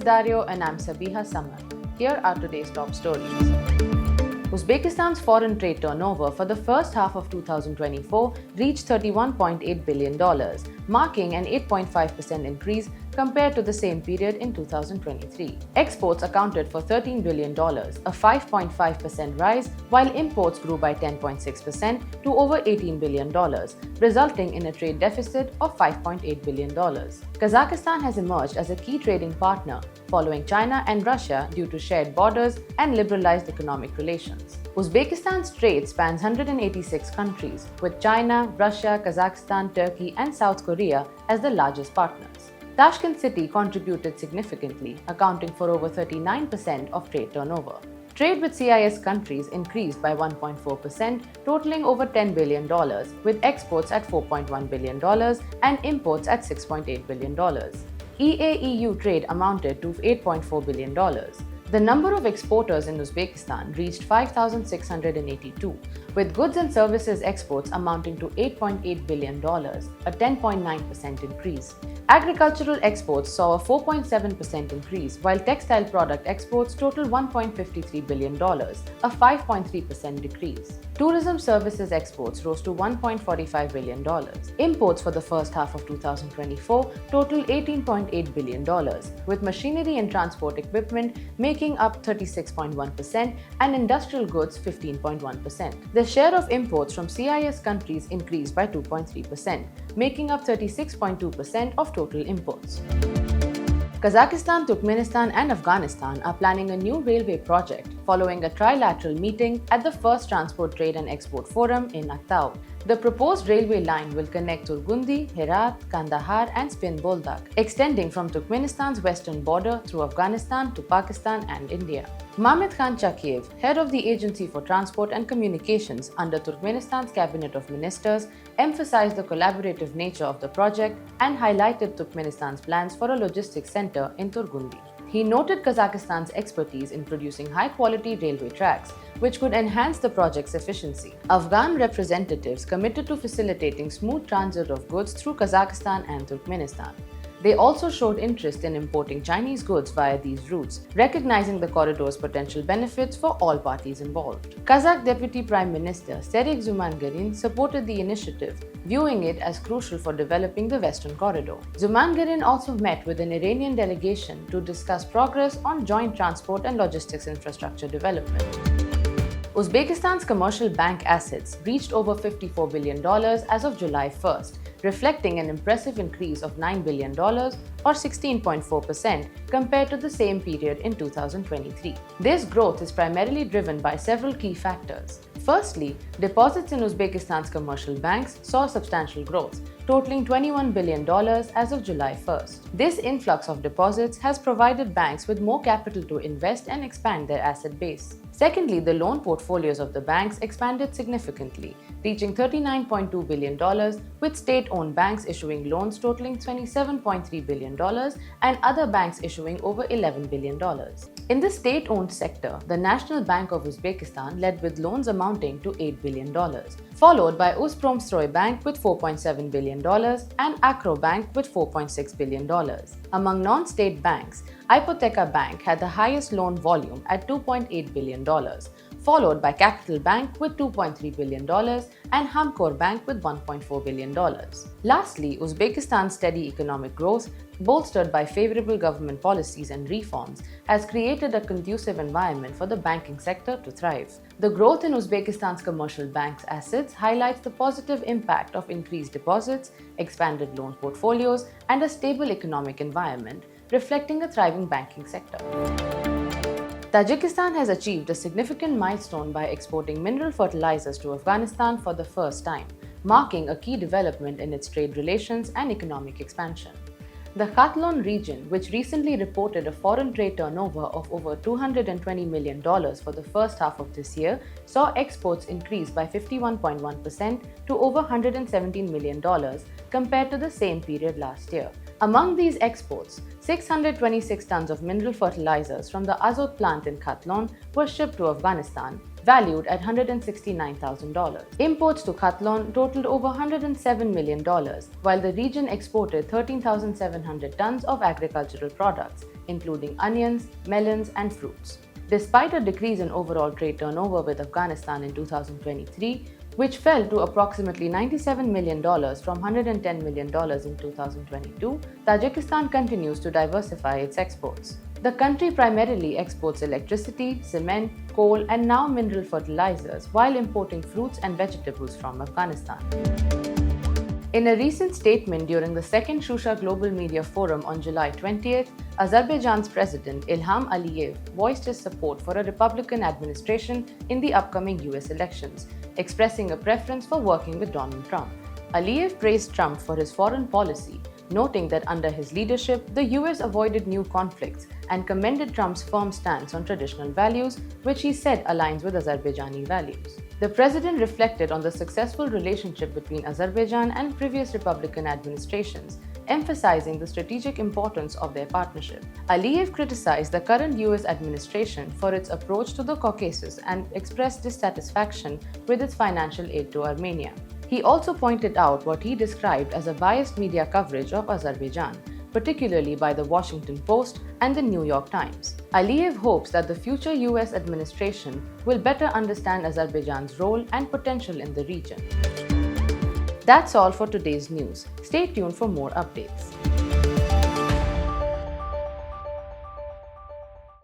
Dario and I'm Sabiha Samar. Here are today's top stories. Uzbekistan's foreign trade turnover for the first half of 2024 reached $31.8 billion, marking an 8.5% increase compared to the same period in 2023. Exports accounted for $13 billion, a 5.5% rise, while imports grew by 10.6% to over $18 billion, resulting in a trade deficit of $5.8 billion. Kazakhstan has emerged as a key trading partner following China and Russia due to shared borders and liberalized economic relations. Uzbekistan's trade spans 186 countries, with China, Russia, Kazakhstan, Turkey, and South Korea as the largest partners. Tashkent city contributed significantly, accounting for over 39% of trade turnover. Trade with CIS countries increased by 1.4%, totaling over $10 billion, with exports at $4.1 billion and imports at $6.8 billion. EA-EU trade amounted to $8.4 billion. The number of exporters in Uzbekistan reached 5,682, with goods and services exports amounting to $8.8 billion, a 10.9% increase. Agricultural exports saw a 4.7% increase, while textile product exports totaled $1.53 billion, a 5.3% decrease. Tourism services exports rose to $1.45 billion. Imports for the first half of 2024 totaled $18.8 billion, with machinery and transport equipment making up 36.1% and industrial goods 15.1%. The share of imports from CIS countries increased by 2.3%, making up 36.2% of total imports. Kazakhstan, Turkmenistan, and Afghanistan are planning a new railway project following a trilateral meeting at the first Transport, Trade and Export Forum in Aktau. The proposed railway line will connect Turgundi, Herat, Kandahar, and Spin-Boldak, extending from Turkmenistan's western border through Afghanistan to Pakistan and India. Mamit Khan Chakiev, head of the Agency for Transport and Communications under Turkmenistan's Cabinet of Ministers, emphasized the collaborative nature of the project and highlighted Turkmenistan's plans for a logistics center in Turgundi. He noted Kazakhstan's expertise in producing high-quality railway tracks, which could enhance the project's efficiency. Afghan representatives committed to facilitating smooth transit of goods through Kazakhstan and Turkmenistan. They also showed interest in importing Chinese goods via these routes, recognizing the corridor's potential benefits for all parties involved. Kazakh Deputy Prime Minister Sergey Zumangarin supported the initiative, viewing it as crucial for developing the Western Corridor. Zumangarin also met with an Iranian delegation to discuss progress on joint transport and logistics infrastructure development. Uzbekistan's commercial bank assets reached over $54 billion as of July 1st, reflecting an impressive increase of $9 billion or 16.4% compared to the same period in 2023. This growth is primarily driven by several key factors. Firstly, deposits in Uzbekistan's commercial banks saw substantial growth, totaling $21 billion as of July 1st. This influx of deposits has provided banks with more capital to invest and expand their asset base. Secondly, the loan portfolios of the banks expanded significantly, reaching $39.2 billion, with state-owned banks issuing loans totaling $27.3 billion and other banks issuing over $11 billion. In the state-owned sector, the National Bank of Uzbekistan led with loans amounting to $8 billion, followed by Uzpromstroy Bank with $4.7 billion and Akro Bank with $4.6 billion. Among non-state banks, Ipoteka Bank had the highest loan volume at $2.8 billion, followed by Capital Bank with $2.3 billion and Hamkor Bank with $1.4 billion. Lastly, Uzbekistan's steady economic growth, bolstered by favorable government policies and reforms, has created a conducive environment for the banking sector to thrive. The growth in Uzbekistan's commercial banks' assets highlights the positive impact of increased deposits, expanded loan portfolios, and a stable economic environment, reflecting a thriving banking sector. Tajikistan has achieved a significant milestone by exporting mineral fertilizers to Afghanistan for the first time, marking a key development in its trade relations and economic expansion. The Khatlon region, which recently reported a foreign trade turnover of over $220 million for the first half of this year, saw exports increase by 51.1% to over $117 million compared to the same period last year. Among these exports, 626 tons of mineral fertilizers from the Azot plant in Khatlon were shipped to Afghanistan, valued at $169,000. Imports to Khatlon totaled over $107 million, while the region exported 13,700 tons of agricultural products, including onions, melons, and fruits. Despite a decrease in overall trade turnover with Afghanistan in 2023, which fell to approximately $97 million from $110 million in 2022, Tajikistan continues to diversify its exports. The country primarily exports electricity, cement, coal, and now mineral fertilizers, while importing fruits and vegetables from Afghanistan. In a recent statement during the second Shusha Global Media Forum on July 20th, Azerbaijan's President Ilham Aliyev voiced his support for a Republican administration in the upcoming US elections, expressing a preference for working with Donald Trump. Aliyev praised Trump for his foreign policy, noting that under his leadership, the US avoided new conflicts and commended Trump's firm stance on traditional values, which he said aligns with Azerbaijani values. The president reflected on the successful relationship between Azerbaijan and previous Republican administrations, emphasizing the strategic importance of their partnership. Aliyev criticized the current US administration for its approach to the Caucasus and expressed dissatisfaction with its financial aid to Armenia. He also pointed out what he described as a biased media coverage of Azerbaijan, particularly by the Washington Post and the New York Times. Aliyev hopes that the future US administration will better understand Azerbaijan's role and potential in the region. That's all for today's news. Stay tuned for more updates.